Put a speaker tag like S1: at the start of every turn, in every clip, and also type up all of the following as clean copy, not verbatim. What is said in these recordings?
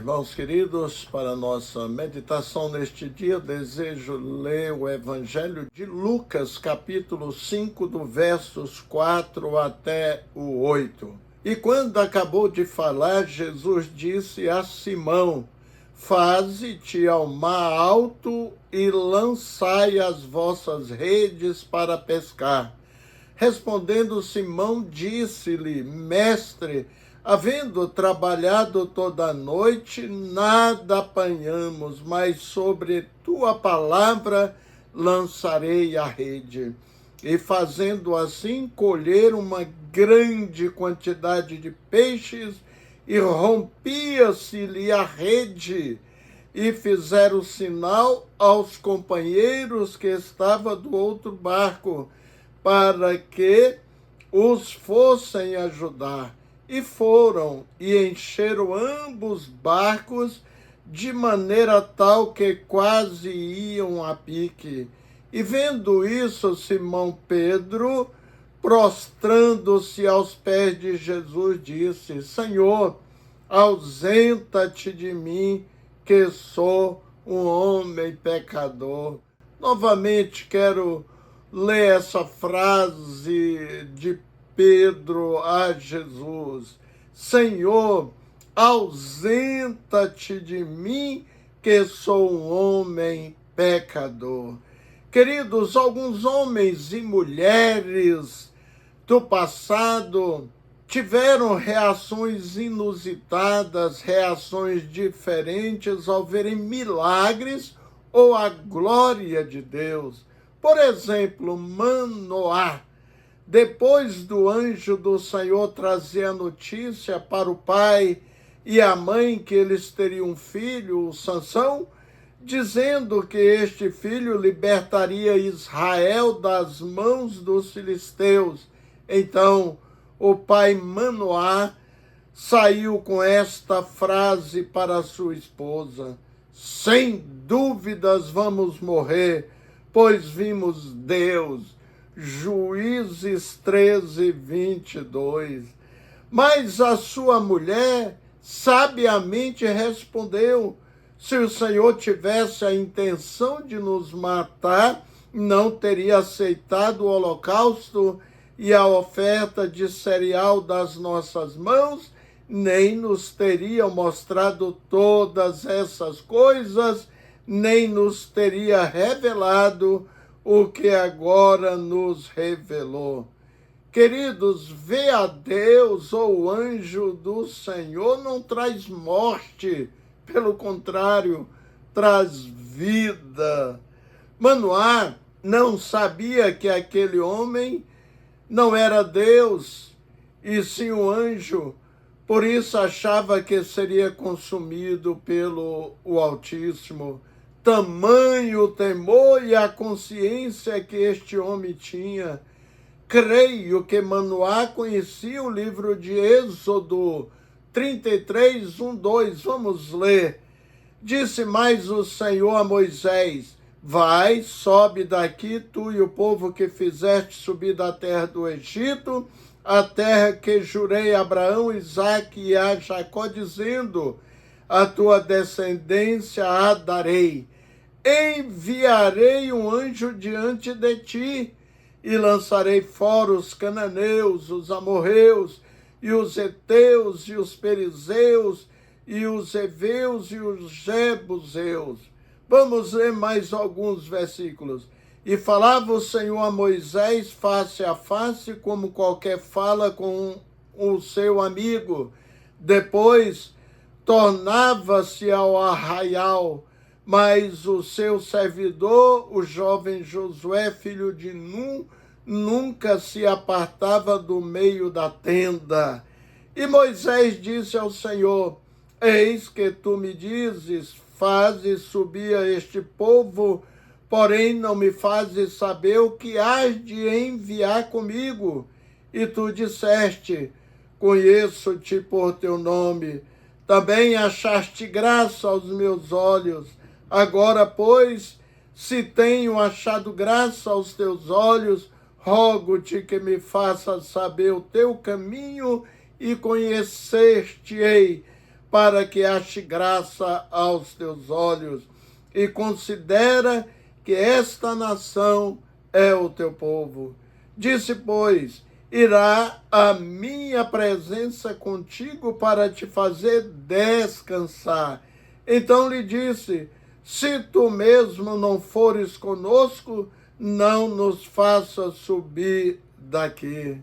S1: Irmãos queridos, para nossa meditação neste dia, desejo ler o Evangelho de Lucas, capítulo 5, do versos 4 até o 8. E quando acabou de falar, Jesus disse a Simão: Faze-te ao mar alto e lançai as vossas redes para pescar. Respondendo Simão, disse-lhe: Mestre, havendo trabalhado toda a noite, nada apanhamos, mas sobre tua palavra lançarei a rede. E fazendo assim, colheram uma grande quantidade de peixes, e rompia-se-lhe a rede, e fizeram sinal aos companheiros que estavam do outro barco, para que os fossem ajudar. E foram, e encheram ambos barcos, de maneira tal que quase iam a pique. E vendo isso, Simão Pedro, prostrando-se aos pés de Jesus, disse: Senhor, ausenta-te de mim, que sou um homem pecador. Novamente quero ler essa frase de Pedro a Jesus: Senhor, ausenta-te de mim, que sou um homem pecador. Queridos, alguns homens e mulheres do passado tiveram reações inusitadas, reações diferentes ao verem milagres ou a glória de Deus. Por exemplo, Manoá, depois do anjo do Senhor trazer a notícia para o pai e a mãe que eles teriam um filho, Sansão, dizendo que este filho libertaria Israel das mãos dos filisteus. Então, o pai Manoá saiu com esta frase para sua esposa: sem dúvidas vamos morrer, pois vimos Deus. Juízes 13, 22. Mas a sua mulher sabiamente respondeu: se o Senhor tivesse a intenção de nos matar, não teria aceitado o holocausto e a oferta de cereal das nossas mãos, nem nos teria mostrado todas essas coisas, nem nos teria revelado o que agora nos revelou. Queridos, ver a Deus ou o anjo do Senhor não traz morte, pelo contrário, traz vida. Manoá não sabia que aquele homem não era Deus, e sim um anjo, por isso achava que seria consumido pelo o Altíssimo. Tamanho temor e a consciência que este homem tinha. Creio que Manoá conhecia o livro de Êxodo 33, 1, 2. Vamos ler. Disse mais o Senhor a Moisés: vai, sobe daqui, tu e o povo que fizeste subir da terra do Egito, a terra que jurei a Abraão, Isaque e a Jacó, dizendo: a tua descendência a darei. Enviarei um anjo diante de ti, e lançarei fora os cananeus, os amorreus, e os heteus, e os perizeus, e os heveus, e os jebuseus. Vamos ler mais alguns versículos. E falava o Senhor a Moisés face a face, como qualquer fala com o seu amigo. Depois tornava-se ao arraial, mas o seu servidor, o jovem Josué, filho de Num, nunca se apartava do meio da tenda. E Moisés disse ao Senhor: eis que tu me dizes, fazes subir a este povo, porém não me fazes saber o que hás de enviar comigo. E tu disseste: conheço-te por teu nome, também achaste graça aos meus olhos. Agora, pois, se tenho achado graça aos teus olhos, rogo-te que me faças saber o teu caminho e conhecer-te-ei, para que ache graça aos teus olhos, e considera que esta nação é o teu povo. Disse, pois, irá a minha presença contigo para te fazer descansar. Então lhe disse, se tu mesmo não fores conosco, não nos faça subir daqui.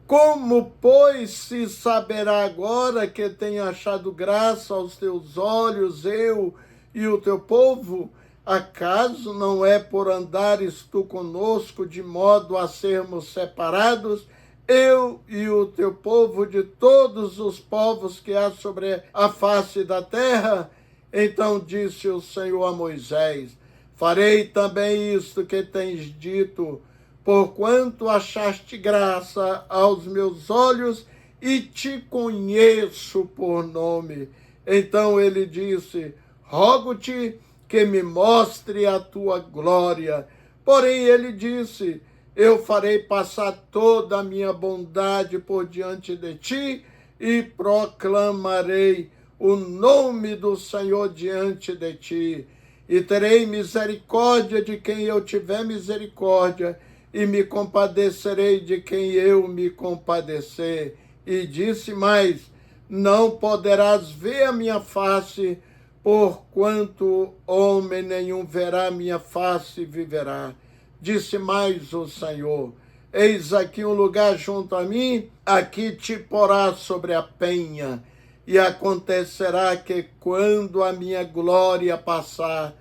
S1: Como, pois, se saberá agora que tenho achado graça aos teus olhos, eu e o teu povo? Acaso não é por andares tu conosco de modo a sermos separados, eu e o teu povo, de todos os povos que há sobre a face da terra? Então disse o Senhor a Moisés, farei também isto que tens dito, porquanto achaste graça aos meus olhos e te conheço por nome. Então ele disse, rogo-te que me mostre a tua glória. Porém ele disse, eu farei passar toda a minha bondade por diante de ti e proclamarei o nome do Senhor diante de ti. E terei misericórdia de quem eu tiver misericórdia, e me compadecerei de quem eu me compadecer. E disse mais, não poderás ver a minha face, porquanto homem nenhum verá minha face e viverá. Disse mais o Senhor, eis aqui um lugar junto a mim, aqui te porás sobre a penha, e acontecerá que quando a minha glória passar,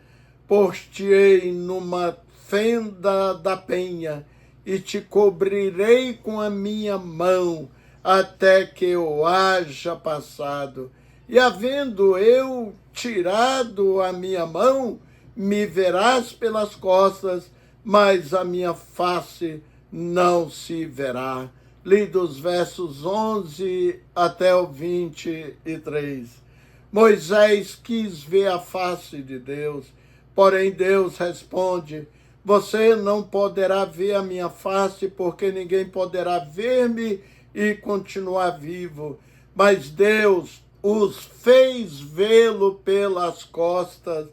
S1: pôr-te-ei numa fenda da penha, e te cobrirei com a minha mão, até que eu haja passado. E havendo eu tirado a minha mão, me verás pelas costas, mas a minha face não se verá. Li dos versos 11 até o 23. Moisés quis ver a face de Deus, porém Deus responde, você não poderá ver a minha face, porque ninguém poderá ver-me e continuar vivo. Mas Deus os fez vê-lo pelas costas,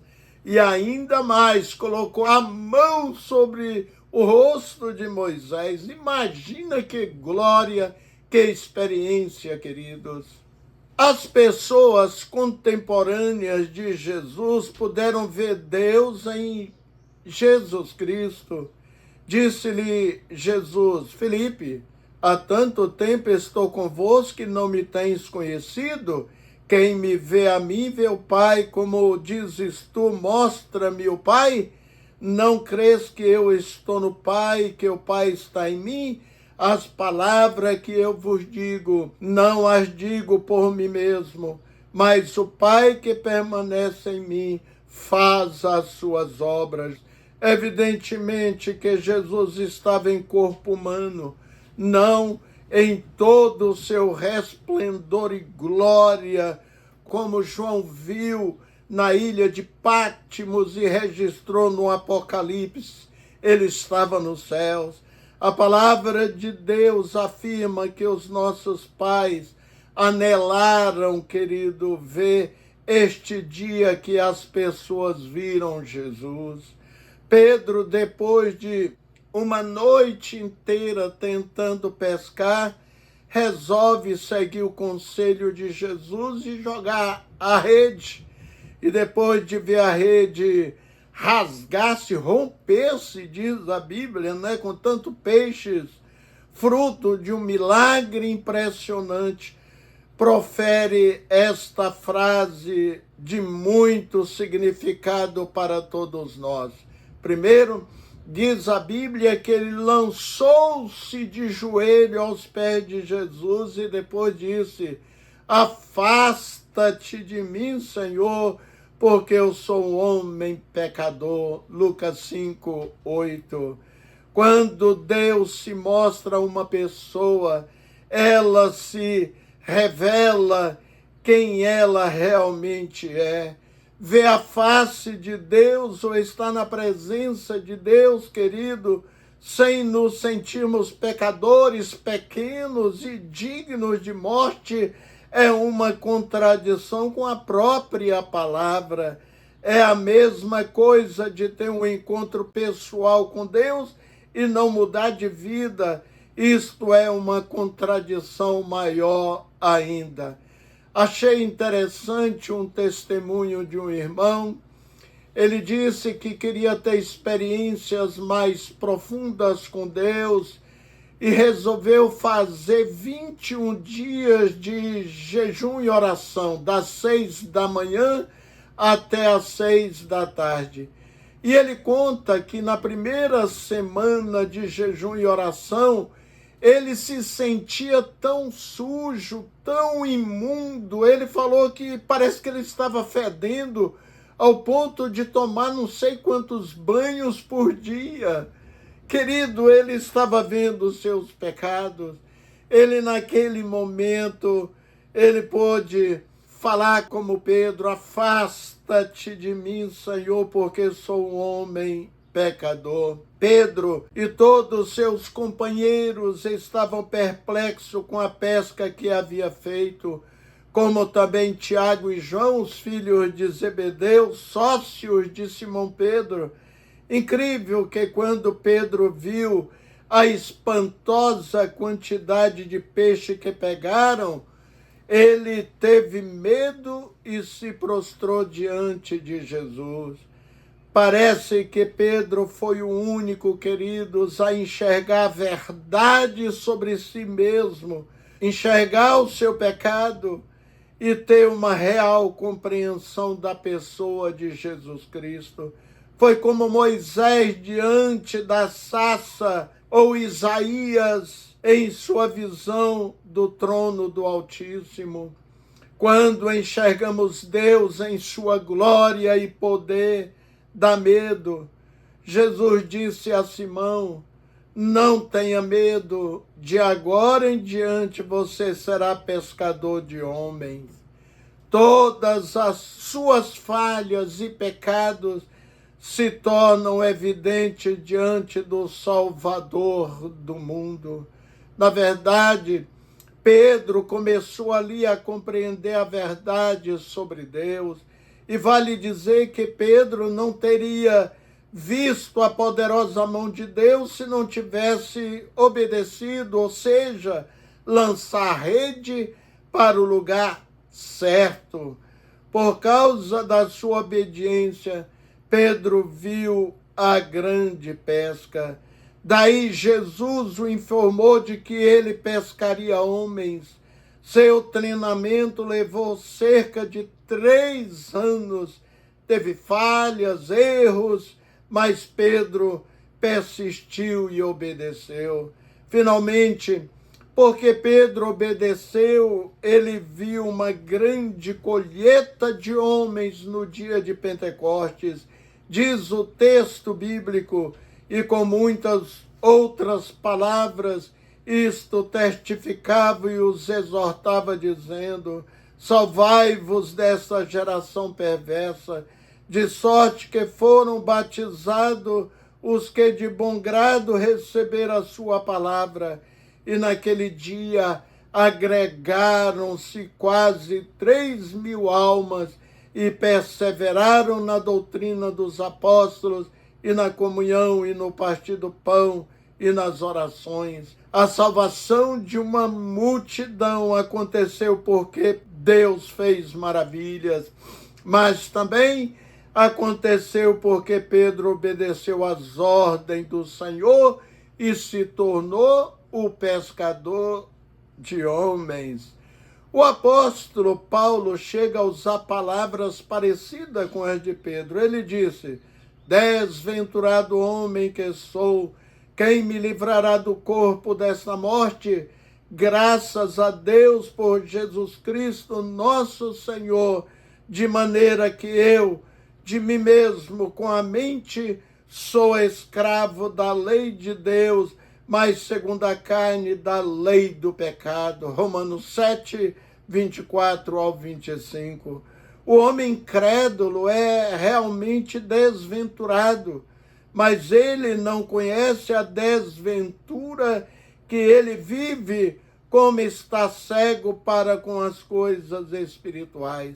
S1: e ainda mais colocou a mão sobre o rosto de Moisés. Imagina que glória, que experiência, queridos. As pessoas contemporâneas de Jesus puderam ver Deus em Jesus Cristo. Disse-lhe Jesus, Filipe, há tanto tempo estou convosco que não me tens conhecido? Quem me vê a mim, vê o Pai. Como dizes tu, mostra-me o Pai? Não crês que eu estou no Pai, que o Pai está em mim? As palavras que eu vos digo, não as digo por mim mesmo, mas o Pai que permanece em mim faz as suas obras. Evidentemente que Jesus estava em corpo humano, não em todo o seu resplendor e glória, como João viu na ilha de Patmos e registrou no Apocalipse. Ele estava nos céus. A palavra de Deus afirma que os nossos pais anelaram, querido, ver este dia que as pessoas viram Jesus. Pedro, depois de uma noite inteira tentando pescar, resolve seguir o conselho de Jesus e jogar a rede. E depois de ver a rede rasgar-se, romper-se, diz a Bíblia, né, com tanto peixes, fruto de um milagre impressionante, profere esta frase de muito significado para todos nós. Primeiro, diz a Bíblia que ele lançou-se de joelho aos pés de Jesus e depois disse, afasta-te de mim, Senhor, porque eu sou um homem pecador. Lucas 5:8. Quando Deus se mostra a uma pessoa, ela se revela quem ela realmente é. Ver a face de Deus ou estar na presença de Deus, querido, sem nos sentirmos pecadores, pequenos e dignos de morte, é uma contradição com a própria palavra. É a mesma coisa de ter um encontro pessoal com Deus e não mudar de vida. Isto é uma contradição maior ainda. Achei interessante um testemunho de um irmão. Ele disse que queria ter experiências mais profundas com Deus e resolveu fazer 21 dias de jejum e oração, das 6 da manhã até as 6 da tarde. E ele conta que na primeira semana de jejum e oração, ele se sentia tão sujo, tão imundo. Ele falou que parece que ele estava fedendo ao ponto de tomar não sei quantos banhos por dia. Querido, ele estava vendo os seus pecados. Ele, naquele momento, ele pôde falar como Pedro: afasta-te de mim, Senhor, porque sou um homem pecador. Pedro e todos os seus companheiros estavam perplexos com a pesca que havia feito, como também Tiago e João, os filhos de Zebedeu, sócios de Simão Pedro. Incrível que quando Pedro viu a espantosa quantidade de peixe que pegaram, ele teve medo e se prostrou diante de Jesus. Parece que Pedro foi o único, queridos, a enxergar a verdade sobre si mesmo, enxergar o seu pecado e ter uma real compreensão da pessoa de Jesus Cristo. Foi como Moisés diante da sarça, ou Isaías em sua visão do trono do Altíssimo. Quando enxergamos Deus em sua glória e poder, dá medo. Jesus disse a Simão: não tenha medo, de agora em diante você será pescador de homens. Todas as suas falhas e pecados se tornam evidentes diante do Salvador do mundo. Na verdade, Pedro começou ali a compreender a verdade sobre Deus. E vale dizer que Pedro não teria visto a poderosa mão de Deus se não tivesse obedecido, ou seja, lançar a rede para o lugar certo. Por causa da sua obediência, Pedro viu a grande pesca. Daí Jesus o informou de que ele pescaria homens. Seu treinamento levou cerca de 3 anos. Teve falhas, erros, mas Pedro persistiu e obedeceu. Finalmente, porque Pedro obedeceu, ele viu uma grande colheita de homens no dia de Pentecostes. Diz o texto bíblico, e com muitas outras palavras, isto testificava e os exortava, dizendo: salvai-vos dessa geração perversa, de sorte que foram batizados os que de bom grado receberam a sua palavra. E naquele dia agregaram-se quase 3.000 almas e perseveraram na doutrina dos apóstolos e na comunhão e no partir do pão e nas orações. A salvação de uma multidão aconteceu porque Deus fez maravilhas, mas também aconteceu porque Pedro obedeceu às ordens do Senhor e se tornou o pescador de homens. O apóstolo Paulo chega a usar palavras parecidas com as de Pedro. Ele disse: desventurado homem que sou, quem me livrará do corpo desta morte? Graças a Deus por Jesus Cristo, nosso Senhor, de maneira que eu, de mim mesmo, com a mente, sou escravo da lei de Deus, mas segundo a carne, da lei do pecado. Romanos 7, 24 ao 25. O homem incrédulo é realmente desventurado, mas ele não conhece a desventura que ele vive como está cego para com as coisas espirituais.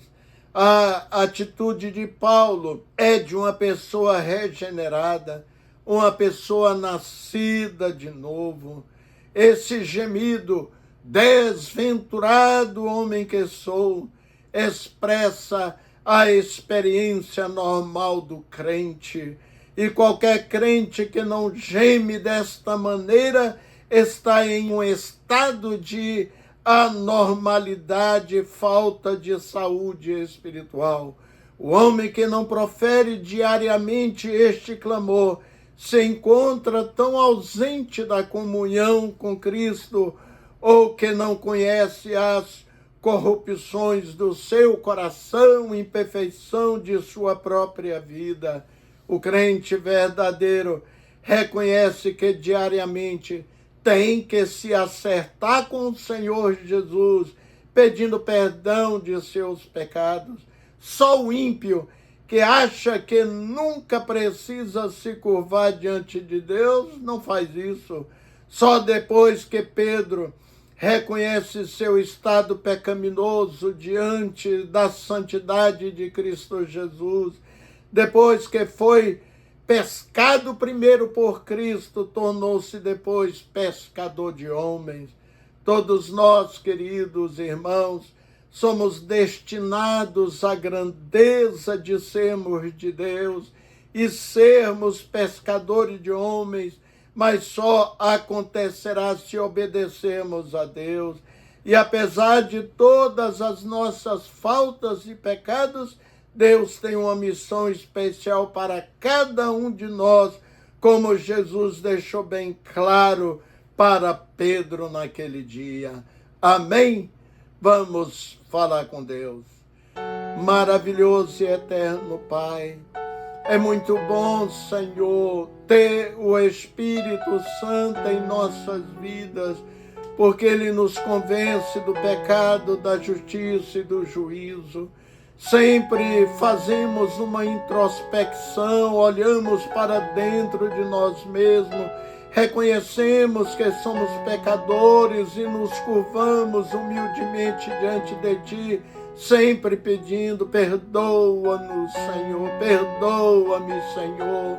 S1: A atitude de Paulo é de uma pessoa regenerada, uma pessoa nascida de novo. Esse gemido, desventurado homem que sou, expressa a experiência normal do crente. E qualquer crente que não geme desta maneira está em um estado de anormalidade, falta de saúde espiritual. O homem que não profere diariamente este clamor se encontra tão ausente da comunhão com Cristo, ou que não conhece as corrupções do seu coração, imperfeição de sua própria vida. O crente verdadeiro reconhece que diariamente tem que se acertar com o Senhor Jesus, pedindo perdão de seus pecados. Só o ímpio, que acha que nunca precisa se curvar diante de Deus, não faz isso. Só depois que Pedro reconhece seu estado pecaminoso diante da santidade de Cristo Jesus, depois que foi pescado primeiro por Cristo, tornou-se depois pescador de homens. Todos nós, queridos irmãos, somos destinados à grandeza de sermos de Deus e sermos pescadores de homens, mas só acontecerá se obedecermos a Deus. E apesar de todas as nossas faltas e pecados, Deus tem uma missão especial para cada um de nós, como Jesus deixou bem claro para Pedro naquele dia. Amém? Vamos falar com Deus. Maravilhoso e eterno Pai, é muito bom, Senhor, ter o Espírito Santo em nossas vidas, porque Ele nos convence do pecado, da justiça e do juízo. Sempre fazemos uma introspecção, olhamos para dentro de nós mesmos, reconhecemos que somos pecadores e nos curvamos humildemente diante de Ti, sempre pedindo: perdoa-nos, Senhor, perdoa-me, Senhor.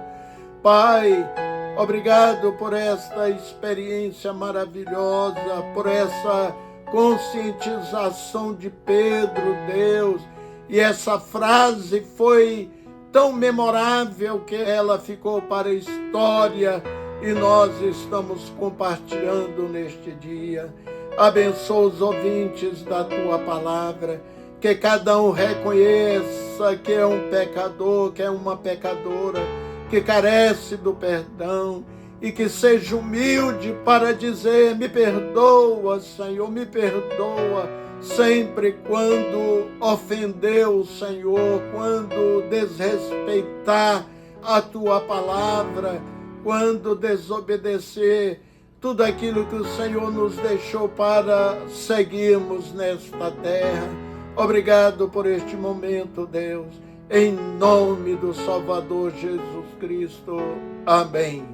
S1: Pai, obrigado por esta experiência maravilhosa, por essa conscientização de Pedro, Deus. E essa frase foi tão memorável que ela ficou para a história e nós estamos compartilhando neste dia. Abençoa os ouvintes da Tua palavra, que cada um reconheça que é um pecador, que é uma pecadora, que carece do perdão e que seja humilde para dizer: me perdoa, Senhor, me perdoa. Sempre quando ofender o Senhor, quando desrespeitar a Tua palavra, quando desobedecer tudo aquilo que o Senhor nos deixou para seguirmos nesta terra. Obrigado por este momento, Deus, em nome do Salvador Jesus Cristo. Amém.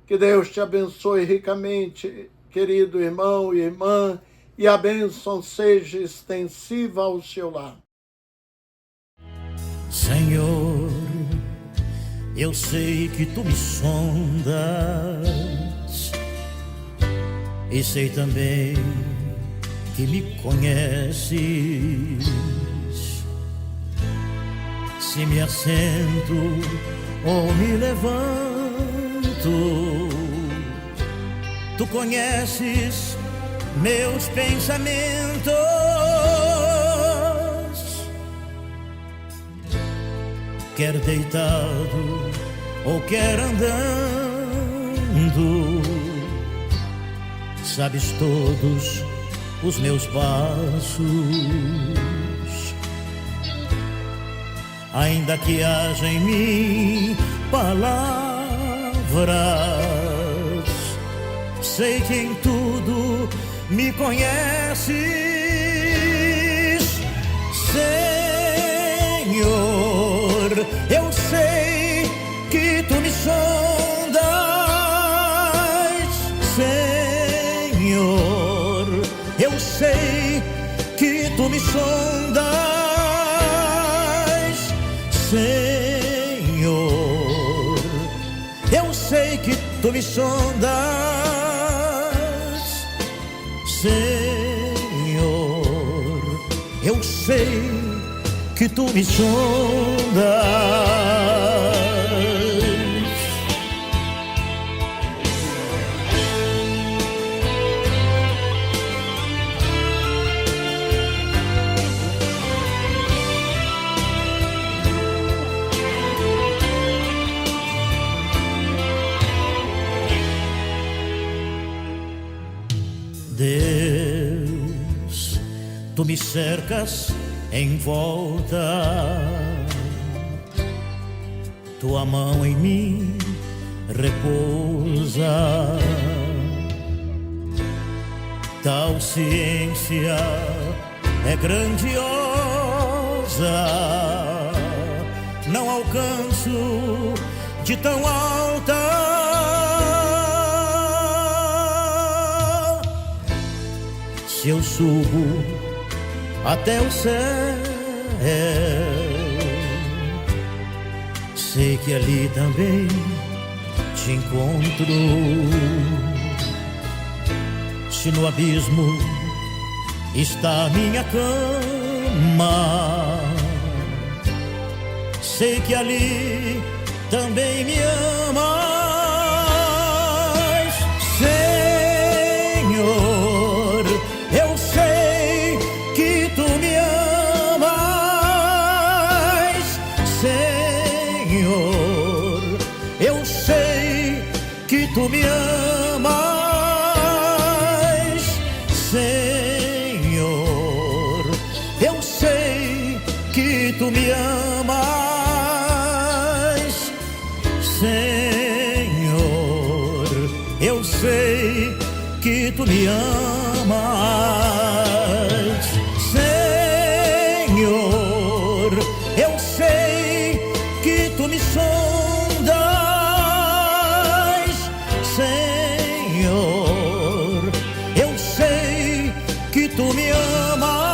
S1: Que Deus te abençoe ricamente, querido irmão e irmã, e a bênção seja extensiva ao seu lar.
S2: Senhor, eu sei que Tu me sondas e sei também que me conheces. Se me assento ou me levanto, Tu conheces meus pensamentos. Quer deitado ou quer andando, sabes todos os meus passos. Ainda que haja em mim palavras, sei que em tudo me conheces, Senhor. Eu sei que Tu me sondas, Senhor. sondas, Senhor. Eu sei que tu me sondas, Senhor. Eu sei que tu me sondas. Deus, tu me cercas em volta, tua mão em mim repousa. Tal ciência é grandiosa, não alcanço de tão alta. Se eu subo até o céu, sei que ali também te encontro. Se no abismo está a minha cama, sei que ali também me amas, Senhor. Eu sei que tu me amas, Senhor. Eu sei que tu me amas, Senhor. Eu sei que tu me amas, Senhor. Eu sei que tu me amas, Senhor. Eu sei que tu me sondas, Senhor. Eu sei que tu me amas,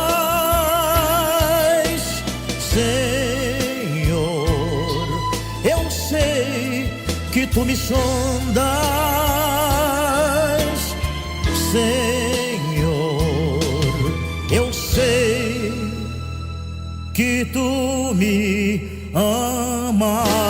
S2: Senhor. Eu sei que tu me sondas, Senhor. Eu sei que tu me amas.